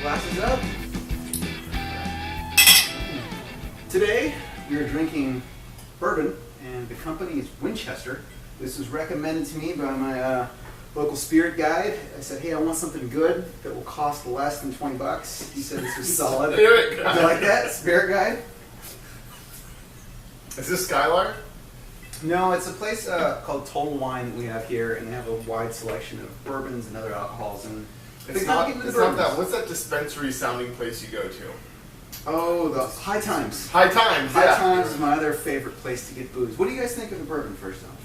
Glasses up. Today we are drinking bourbon, and the company is Winchester. This was recommended to me by my local spirit guide. I said, hey, I want something good that will cost less than $20. He said this was solid. Spirit You guide. like that? Spirit guide? Is this Skylark? No, it's a place called Total Wine that we have here, and they have a wide selection of bourbons and other alcohols. And It's not that. What's that dispensary sounding place you go to? Oh, the High Times. High Times. High Yeah. Times is my other favorite place to get booze. What do you guys think of the bourbon first off?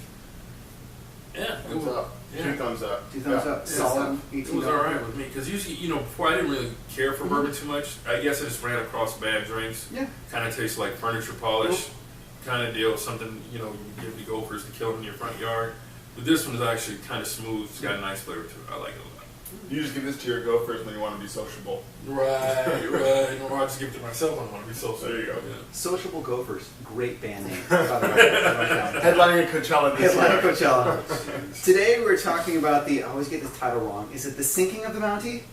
Yeah, Thumbs up. Yeah. 2 thumbs up. 2 thumbs up. Solid. It was all right with me because usually, before I didn't really care for bourbon too much. I guess I just ran across bad drinks. Yeah. Kind of tastes like furniture polish, kind of deal. Something you give the gophers to kill in your front yard. But this one is actually kind of smooth. It's got a nice flavor to it. I like it a lot. You just give this to your gophers when you want to be sociable. Right. Or I just give it to myself when I want to be social. There you go. Yeah. Sociable Gophers. Great band name. By the way. Headlining at Coachella this Headline year. Coachella. Today we're talking about I always get this title wrong. Is it the sinking of the Bounty?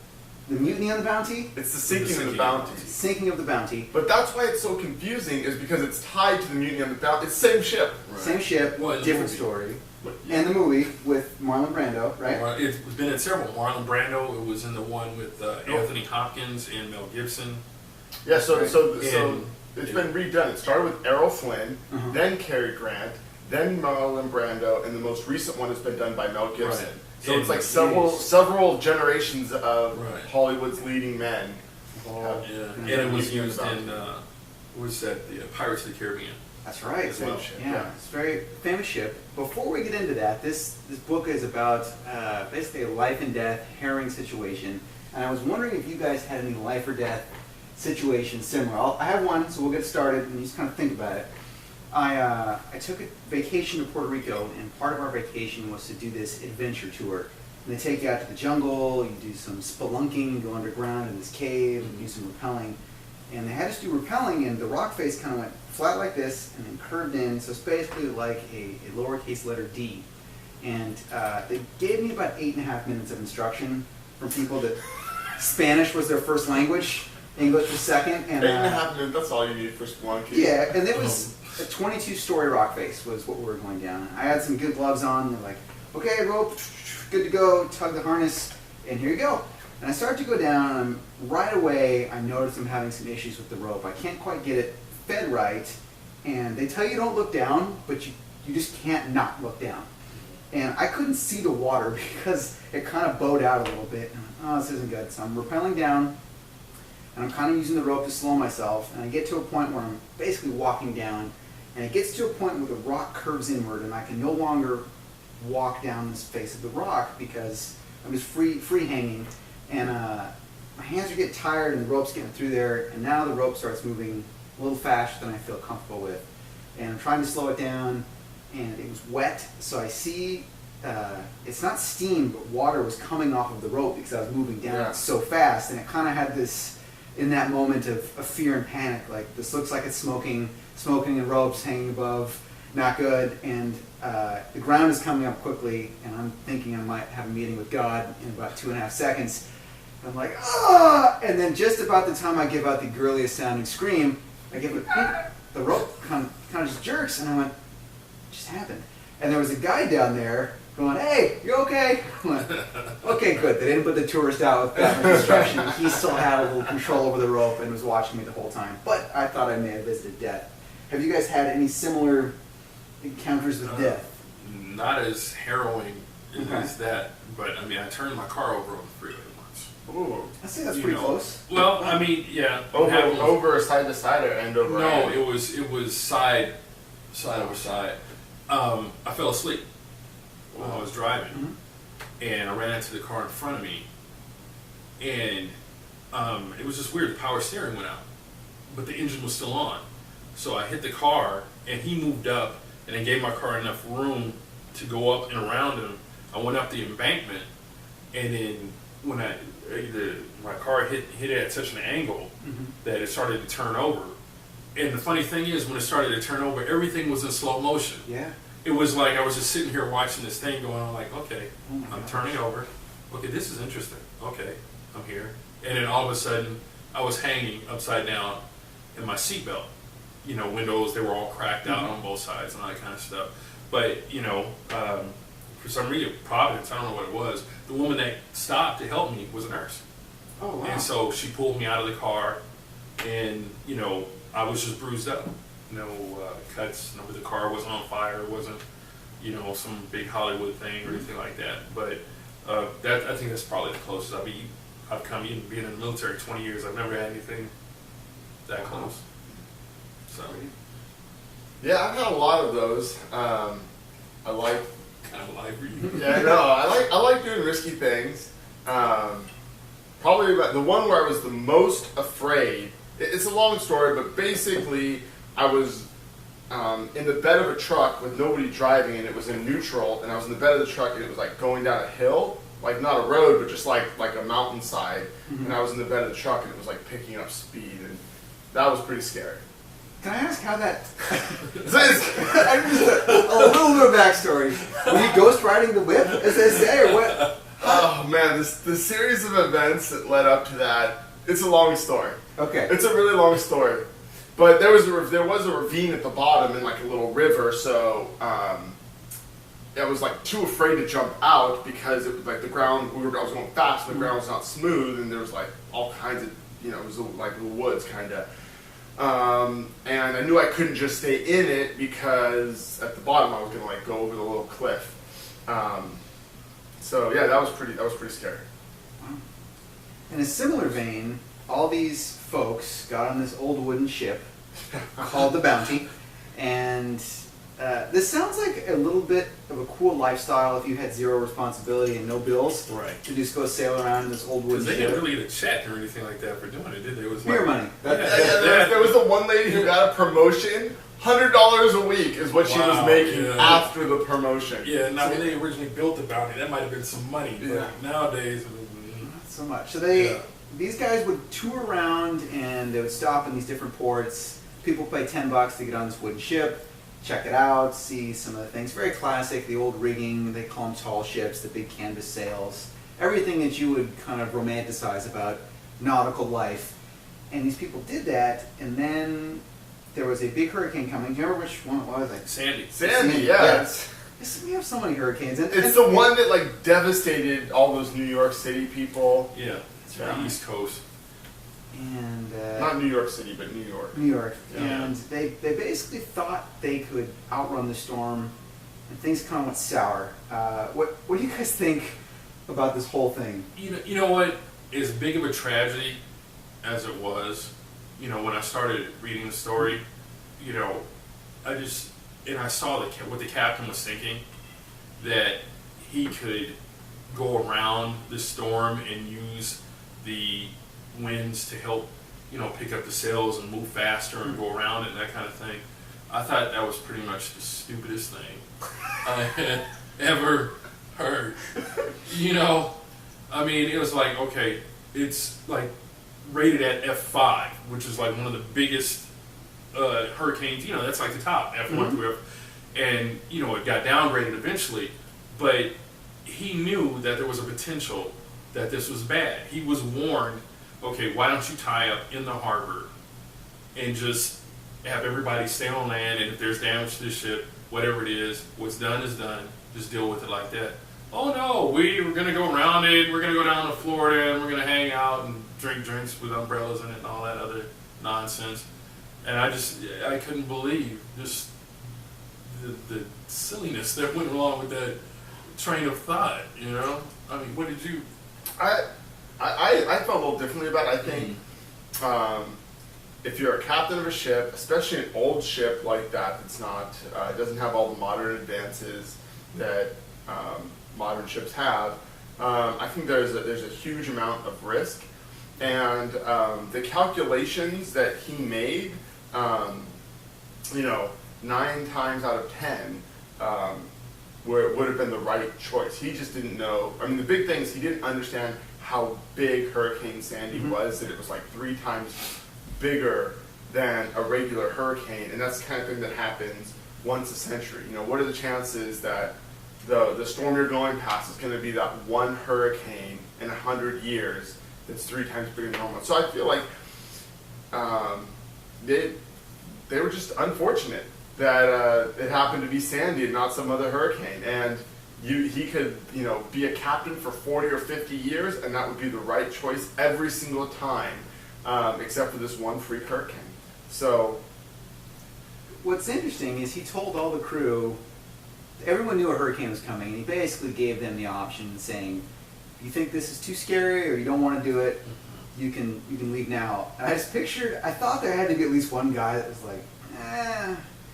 The mutiny on the Bounty? It's the sinking of the Sinking. Bounty. Sinking of the Bounty. But that's why it's so confusing, is because it's tied to the mutiny on the Bounty. It's the same ship. Right. Same ship, Well, in the different movie. story. But, And the movie with Marlon Brando, right? It's been in several. Marlon Brando. It was in the one with Anthony Hopkins and Mel Gibson. Yeah, so Right. it's been redone. It started with Errol Flynn, Uh-huh. then Cary Grant, then Marlon Brando, and the most recent one has been done by Mel Gibson. Right. So And it's like he's- several generations of Right. Hollywood's leading men. Yeah, and it was used in the Pirates of the Caribbean. That's right. As well. Yeah, it's a very famous ship. Before we get into that, this book is about basically a life and death herring situation. And I was wondering if you guys had any life or death situations similar. I have one, so we'll get started and just kind of think about it. I took a vacation to Puerto Rico, and part of our vacation was to do this adventure tour. And they take you out to the jungle, you do some spelunking, go underground in this cave, and do some rappelling. And they had us do rappelling, and the rock face kind of went flat like this and then curved in. So it's basically like a lowercase letter D. And they gave me about 8.5 minutes of instruction from people that Spanish was their first language, English was second. And 8.5 minutes, that's all you need for Splunky. yeah, and it was a 22-story rock face was what we were going down. I had some good gloves on. They're like, okay, rope, good to go. Tug the harness, and here you go. And I started to go down, and right away I noticed I'm having some issues with the rope. I can't quite get it fed right, and they tell you don't look down, but you just can't not look down. And I couldn't see the water because it kind of bowed out a little bit. And I'm like, oh, this isn't good. So I'm rappelling down, and I'm kind of using the rope to slow myself, and I get to a point where I'm basically walking down, and it gets to a point where the rock curves inward, and I can no longer walk down this face of the rock because I'm just free hanging, and my hands are getting tired, and the rope's getting through there, and now the rope starts moving a little faster than I feel comfortable with, and I'm trying to slow it down, and it was wet, so I see it's not steam, but water was coming off of the rope because I was moving down so fast, and it kind of had this, in that moment of fear and panic, like this looks like it's smoking and ropes hanging above, not good, and the ground is coming up quickly, and I'm thinking I might have a meeting with God in about 2.5 seconds. And I'm like, ah! And then just about the time I give out the girliest sounding scream, I give it, the rope kind of just jerks, and I went, what just happened? And there was a guy down there going, hey, you okay? I went, okay, good. They didn't put the tourist out with that much instruction. He still had a little control over the rope and was watching me the whole time. But I thought I may have visited death. Have you guys had any similar encounters with death? Not as harrowing Okay. as that, but I mean, I turned my car over on the freeway once. Ooh. I'd say that's You pretty know. close. Well, I mean, yeah. what happened was- Over side to side or end over No, end? it was side over side. I fell asleep while I was driving, and I ran into the car in front of me, and it was just weird. The power steering went out, but the engine was still on. So I hit the car, and he moved up, and it gave my car enough room to go up and around him. I went up the embankment, and then when my car hit it at such an angle that it started to turn over. And the funny thing is, when it started to turn over, everything was in slow motion. Yeah. It was like I was just sitting here watching this thing going on, like, okay, Oh my I'm gosh. turning over. Okay, this is interesting. Okay, I'm here. And then all of a sudden, I was hanging upside down in my seatbelt. You know, windows, they were all cracked out on both sides and all that kind of stuff. But, you know, for some reason, Providence, I don't know what it was, the woman that stopped to help me was a nurse. Oh, wow. And so she pulled me out of the car, and, you know, I was just bruised up. No cuts, no, the car wasn't on fire, it wasn't, you know, some big Hollywood thing or anything like that. But that, I think that's probably the closest I've come, even being in the military 20 years, I've never had anything that close. So, Yeah, I've had a lot of those. I like. kind of alive for you. Yeah, no, I like doing risky things. Probably about the one where I was the most afraid. It's a long story, but basically, I was in the bed of a truck with nobody driving, and it was in neutral, and I was in the bed of the truck, and it was like going down a hill, like not a road, but just like a mountainside. And I was in the bed of the truck, and it was like picking up speed, and that was pretty scary. Can I ask how that? I just a little bit of backstory. Were you ghost riding the whip, as they say, or what? Oh man, the series of events that led up to that, it's a long story. Okay. It's a really long story. But there was a ravine at the bottom and like a little river, so I was like too afraid to jump out because it was like the ground, I was going fast, the ground was not smooth, and there was like all kinds of, you know, it was like the woods kind of. And I knew I couldn't just stay in it because at the bottom I was gonna like go over the little cliff. So yeah, that was pretty scary. Wow. In a similar vein, all these folks got on this old wooden ship called the Bounty, and this sounds like a little bit of a cool lifestyle if you had zero responsibility and no bills. Right. To just go sail around in this old wooden Because ship. they didn't really get a check or anything like that for doing it, did they? It was Beer like, money. There was the one lady who got a promotion. $100 a week is what she was Wow, making yeah. after the promotion. Yeah, now when they originally built the Bounty, that might have been some money. But Yeah. nowadays, Not so much. So these guys would tour around and they would stop in these different ports. People pay $10 to get on this wooden ship, check it out, see some of the things. Very classic, the old rigging, they call them tall ships, the big canvas sails. Everything that you would kind of romanticize about nautical life. And these people did that, and then there was a big hurricane coming. Do you remember which one it was? Like Sandy. Sandy, yeah. Yes, we have so many hurricanes. It's the one that like devastated all those New York City people. Yeah, it's the right. East Coast. And Not New York City, but New York. New York. Yeah. And they basically thought they could outrun the storm, and things kind of went sour. What do you guys think about this whole thing? You know what? As big of a tragedy as it was, you know, when I started reading the story, you know, I saw what the captain was thinking, that he could go around the storm and use the winds to help, you know, pick up the sails and move faster and go around it and that kind of thing. I thought that was pretty much the stupidest thing I had ever heard. You know, I mean, it was like, okay, it's like rated at F5, which is like one of the biggest hurricanes, you know, that's like the top, F1 through F, and, you know, it got downgraded eventually, but he knew that there was a potential that this was bad. He was warned, okay, why don't you tie up in the harbor and just have everybody stay on land, and if there's damage to the ship, whatever it is, what's done is done, just deal with it like that. Oh no, we're going to go around it, we're going to go down to Florida, and we're going to hang out and drink drinks with umbrellas in it and all that other nonsense. And I couldn't believe just the silliness that went along with that train of thought, you know? I mean, what did you... I felt a little differently about it. I think if you're a captain of a ship, especially an old ship like that, that's not doesn't have all the modern advances that modern ships have, I think there's a huge amount of risk, and the calculations that he made, you know, 9 times out of 10. Where it would have been the right choice. He just didn't know. I mean, the big thing is he didn't understand how big Hurricane Sandy was, that it was like 3 times bigger than a regular hurricane, and that's the kind of thing that happens once a century. You know, what are the chances that the storm you're going past is going to be that one hurricane in 100 years, that's 3 times bigger than normal. So I feel like they were just unfortunate that it happened to be Sandy and not some other hurricane. And he could, be a captain for 40 or 50 years, and that would be the right choice every single time, except for this one freak hurricane. So, what's interesting is he told all the crew, everyone knew a hurricane was coming, and he basically gave them the option saying, if you think this is too scary or you don't want to do it, you can leave now. And I thought there had to be at least one guy that was like,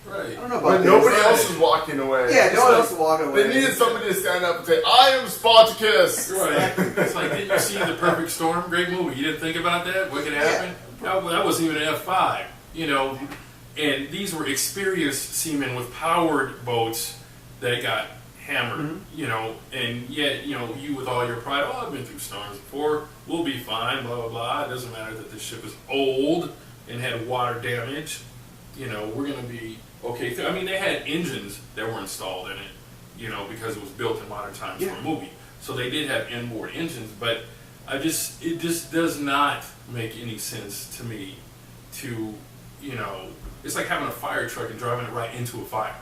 Right. I don't know about but this. nobody else was walking away. Yeah, no one else was walking away. They needed somebody to stand up and say, I am Spartacus! Right. It's like, didn't you see The Perfect Storm? Great movie. You didn't think about that? What could happen? Yeah. That wasn't even an F5, And these were experienced seamen with powered boats that got hammered, and yet, you with all your pride, I've been through storms before, we'll be fine, blah, blah, blah. It doesn't matter that this ship is old and had water damage. We're going to be okay. I mean, they had engines that were installed in it, because it was built in modern times for a movie. So they did have inboard engines, but it just does not make any sense to me to, it's like having a fire truck and driving it right into a fire.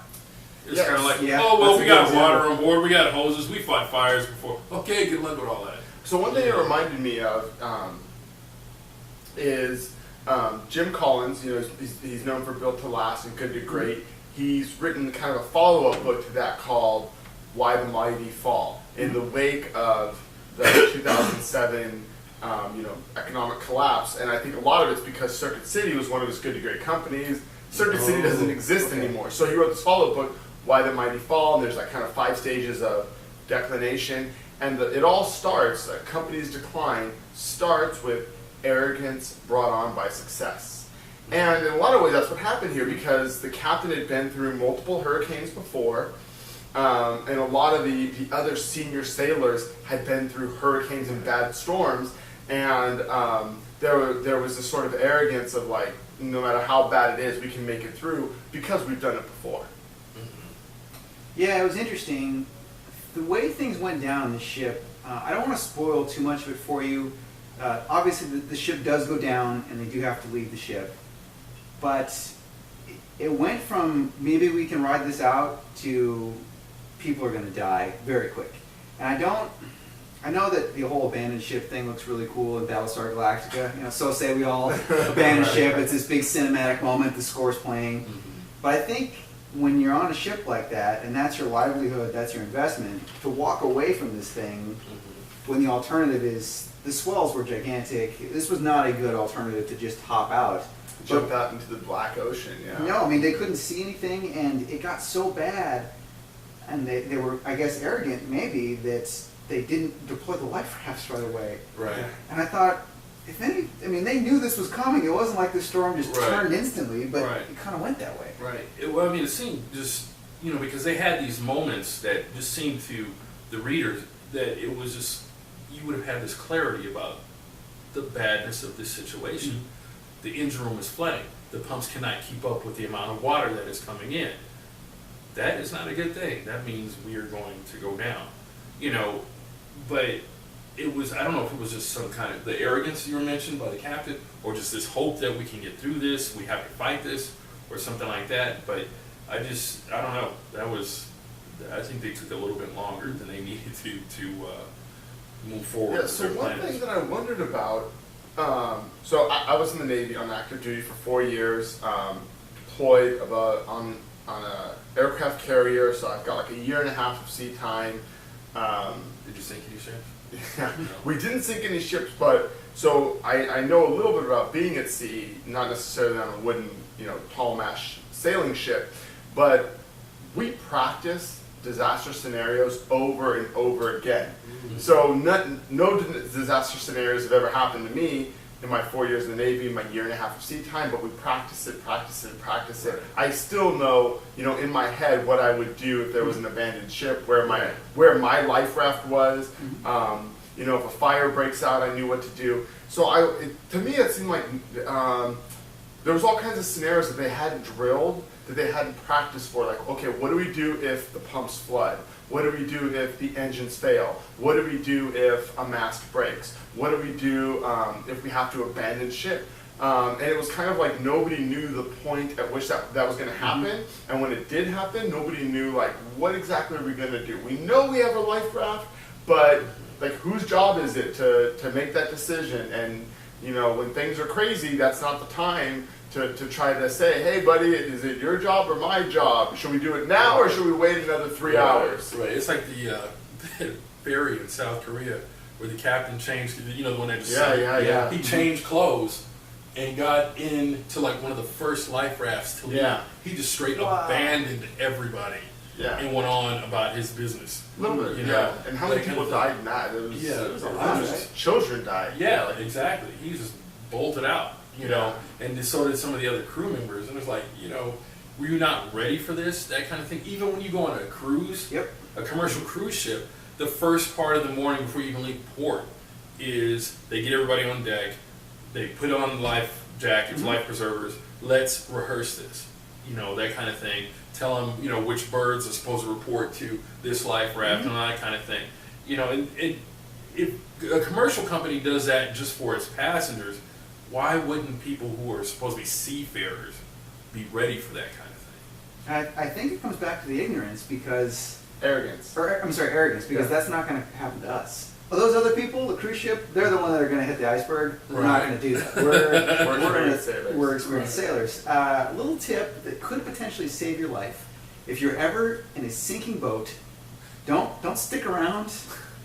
It's kind of like, we got water on board, we got hoses, we fought fires before. Okay, good luck with all that. So one thing it reminded me of is Jim Collins. He's known for Built to Last and Good to Great. He's written kind of a follow-up book to that called Why the Mighty Fall. In the wake of the 2007 economic collapse, and I think a lot of it's because Circuit City was one of his Good to Great companies. Circuit City doesn't exist anymore. So he wrote this follow-up book, Why the Mighty Fall, and there's like kind of 5 stages of declination. And it all starts, a company's decline starts with arrogance brought on by success. And in a lot of ways that's what happened here, because the captain had been through multiple hurricanes before, and a lot of the other senior sailors had been through hurricanes and bad storms, and there was this sort of arrogance of like, no matter how bad it is, we can make it through because we've done it before. Yeah, it was interesting. The way things went down on the ship, I don't want to spoil too much of it for you. Obviously, the ship does go down, and they do have to leave the ship. But it went from maybe we can ride this out to people are going to die very quick. And I know that the whole abandoned ship thing looks really cool in Battlestar Galactica. So say we all abandon ship. It's this big cinematic moment. The score's playing. But I think when you're on a ship like that, and that's your livelihood, that's your investment, to walk away from this thing when the alternative is the swells were gigantic. This was not a good alternative to just hop out. Jump out into the black ocean, yeah. No, I mean, they couldn't see anything, and it got so bad, and they were, I guess, arrogant, maybe, that they didn't deploy the life rafts right away. Right. And I thought, they knew this was coming. It wasn't like the storm just turned instantly, but it kind of went that way. Right. It seemed just, because they had these moments that just seemed to the readers that it was just, you would have had this clarity about the badness of this situation. Mm-hmm. The engine room is flooding. The pumps cannot keep up with the amount of water that is coming in. That is not a good thing. That means we are going to go down. But it was, I don't know if it was just some kind of, the arrogance you were mentioned by the captain, or just this hope that we can get through this, we have to fight this, or something like that. But I don't know. I think they took a little bit longer than they needed to move forward. Yeah, so one thing that I wondered about, so I was in the Navy on active duty for 4 years, deployed on a aircraft carrier, so I've got like a year and a half of sea time. Did you sink any ships? Yeah, we didn't sink any ships, but so I know a little bit about being at sea, not necessarily on a wooden, tall mast sailing ship, but we practice disaster scenarios over and over again. Mm-hmm. So no disaster scenarios have ever happened to me in my 4 years in the Navy, my year and a half of sea time, but we practice it. I still know, in my head what I would do if there was an abandoned ship, where my life raft was. If a fire breaks out, I knew what to do. So to me, it seemed like the there was all kinds of scenarios that they hadn't drilled, that they hadn't practiced for. Like, okay, what do we do if the pumps flood? What do we do if the engines fail? What do we do if a mast breaks? What do we do if we have to abandon ship? And it was kind of like nobody knew the point at which that was going to happen. And when it did happen, nobody knew, like, what exactly are we going to do? We know we have a life raft, but like, whose job is it to make that decision? And, you know, when things are crazy, that's not the time to try to say, hey, buddy, is it your job or my job? Should we do it now or should we wait another 3 hours? Right. It's like the ferry in South Korea where the captain changed, you know, the one that just Yeah. he changed clothes and got into like one of the first life rafts to leave. Yeah. He just straight abandoned everybody and went on about his business. A little bit, you know? And how many people died in that? It was a lot. Right? Children died. Yeah, exactly. He just bolted out, you know, and so did some of the other crew members. And it's like, you know, were you not ready for this? That kind of thing. Even when you go on a cruise, a commercial cruise ship, the first part of the morning before you even leave port is they get everybody on deck, they put on life jackets, life preservers, let's rehearse this, you know, that kind of thing. Tell them, you know, which birds are supposed to report to this life raft and all that kind of thing. You know, and if a commercial company does that just for its passengers, why wouldn't people who are supposed to be seafarers be ready for that kind of thing? I think it comes back to the ignorance because... Arrogance. Arrogance, because that's not going to happen to us. Well, those other people, the cruise ship, they're the one that are going to hit the iceberg. We're not going to do that. We're experienced sailors. Little tip that could potentially save your life: if you're ever in a sinking boat, don't stick around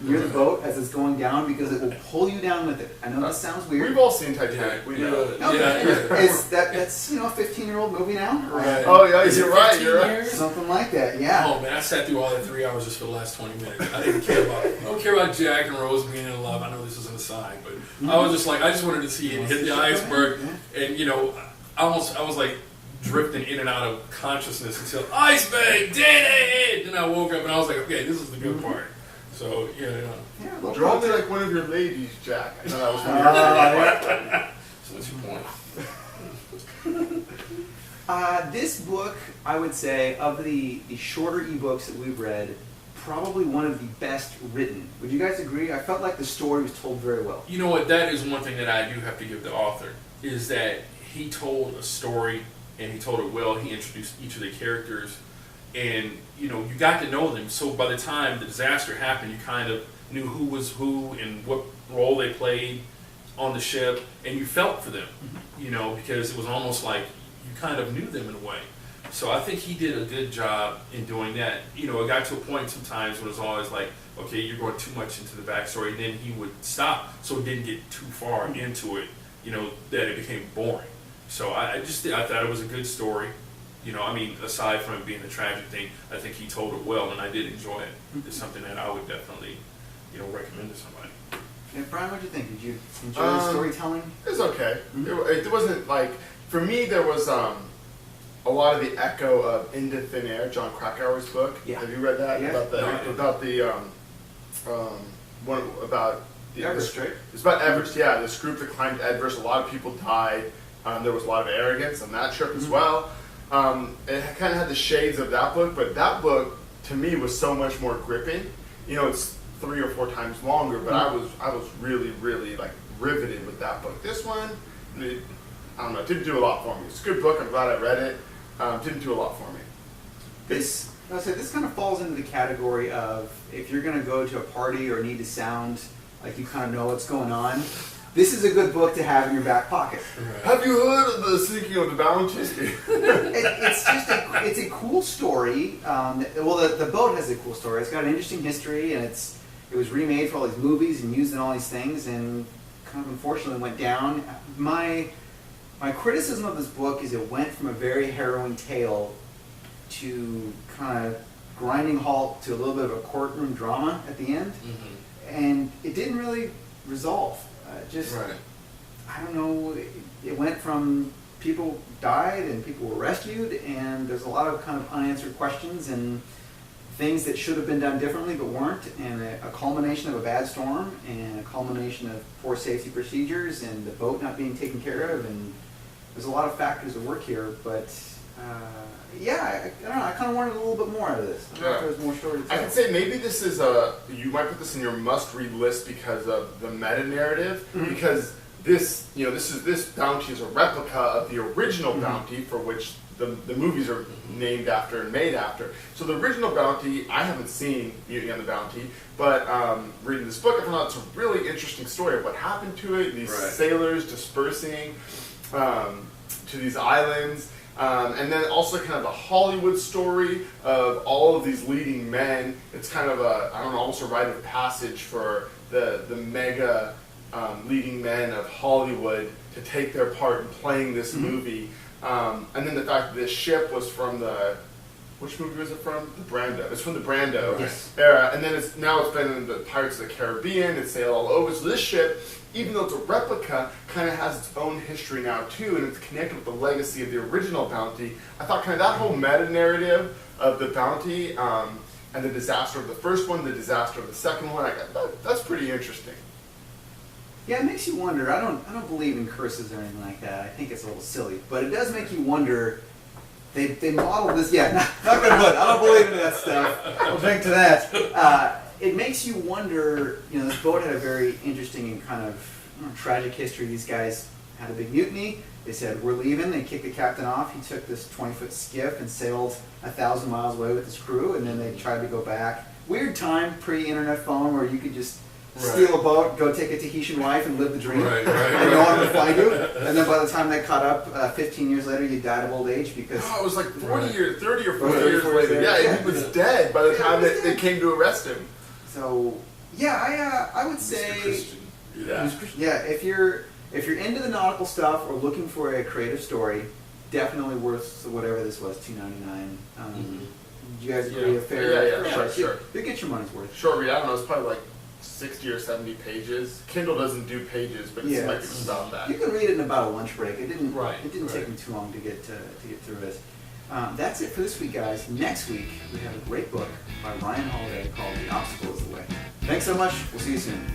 near the boat as it's going down because it will pull you down with it. I know that sounds weird. We've all seen Titanic. We know. Is that's a 15-year-old movie now? Right. Oh yeah, you're right. You're right. Years? Something like that. Yeah. Oh man, I sat through all that 3 hours just for the last 20 minutes. I don't care about Jack and Rose being in love. I know this is an aside, but I was just like, I just wanted to see it hit the iceberg, and you know, I was like drifting in and out of consciousness until iceberg did it. Then I woke up and I was like, okay, this is the good part. So Well, draw me like one of your ladies, Jack. I know that was one of your So what's your point? This book, I would say, of the shorter ebooks that we've read, probably one of the best written. Would you guys agree? I felt like the story was told very well. You know what? That is one thing that I do have to give the author, is that he told a story and he told it well. He introduced each of the characters, and you know, you got to know them. So by the time the disaster happened, you kind of knew who was who and what role they played on the ship, and you felt for them, you know, because it was almost like you kind of knew them in a way. So I think he did a good job in doing that. You know, it got to a point sometimes when it was always like, okay, you're going too much into the backstory, and then he would stop so it didn't get too far into it, you know, that it became boring. So I thought it was a good story. You know, I mean, aside from it being a tragic thing, I think he told it well, and I did enjoy it. It's something that I would definitely, you know, recommend to somebody. And Brian, what did you think? Did you enjoy the storytelling? It was okay. It wasn't like, for me, there was a lot of the echo of Into Thin Air, John Krakauer's book. Yeah. Have you read that? Yeah. About the Everest, right? It's about Everest. Yeah, this group that climbed Everest. A lot of people died. There was a lot of arrogance on that trip as well. It kind of had the shades of that book, but that book to me was so much more gripping. You know, it's 3 or 4 times longer, but I was really, really like riveted with that book. This one, I don't know, it didn't do a lot for me. It's a good book. I'm glad I read it. Didn't do a lot for me. This kind of falls into the category of, if you're going to go to a party or need to sound like you kind of know what's going on, this is a good book to have in your back pocket. Right. Have you heard of the sinking of the Bounty? It's a cool story. The boat has a cool story. It's got an interesting history, and it was remade for all these movies and used in all these things, and kind of unfortunately went down. My criticism of this book is it went from a very harrowing tale to kind of grinding halt to a little bit of a courtroom drama at the end, and it didn't really resolve. I don't know, it went from people died and people were rescued, and there's a lot of kind of unanswered questions and things that should have been done differently but weren't, and a culmination of a bad storm and a culmination of poor safety procedures and the boat not being taken care of, and there's a lot of factors at work here, but yeah, I don't know. I kind of wanted a little bit more out of this. I don't know if there was more story to tell. I could say maybe this is you might put this in your must-read list because of the meta-narrative, because this bounty is a replica of the original bounty for which the movies are named after and made after. So the original bounty, I haven't seen Beauty and the Bounty, but reading this book, I found out it's a really interesting story of what happened to it, these sailors dispersing to these islands, and then also kind of a Hollywood story of all of these leading men. It's kind of almost a rite of passage for the mega leading men of Hollywood to take their part in playing this movie. And then the fact that this ship was from which movie was it from? The Brando. It's from the Brando era, and then it's been in the Pirates of the Caribbean. It's sailed all over. So this ship, even though it's a replica, kind of has its own history now too, and it's connected with the legacy of the original bounty. I thought kind of that whole meta-narrative of the bounty and the disaster of the first one, the disaster of the second one, that's pretty interesting. Yeah, it makes you wonder. I don't believe in curses or anything like that. I think it's a little silly, but it does make you wonder. They modeled this. Yeah, not good book. I don't believe in that stuff. We'll drink to that. It makes you wonder. This boat had a very interesting and kind of tragic history. These guys had a big mutiny. They said, "We're leaving." They kicked the captain off. He took this 20-foot skiff and sailed 1,000 miles away with his crew. And then they tried to go back. Weird time, pre-internet phone, where you could just steal a boat, go take a Tahitian wife, and live the dream. And no one would find you. And then by the time they caught up, 15 years later, you died of old age because... Oh, it was like 30 or 40 years later. Yeah, he was dead by the time that they came to arrest him. So, yeah, I would say... Yeah, if you're into the nautical stuff or looking for a creative story, definitely worth whatever this was, $2.99. You guys agree? A fair... Yeah, sure. You get your money's worth. Short read, I don't know, it's probably like 60 or 70 pages. Kindle doesn't do pages, but it's like it's about that. You can read it in about a lunch break. It didn't take me too long to get through it. That's it for this week, guys. Next week, we have a great book by Ryan Holiday called The Obstacle is the Way. Thanks so much. We'll see you soon.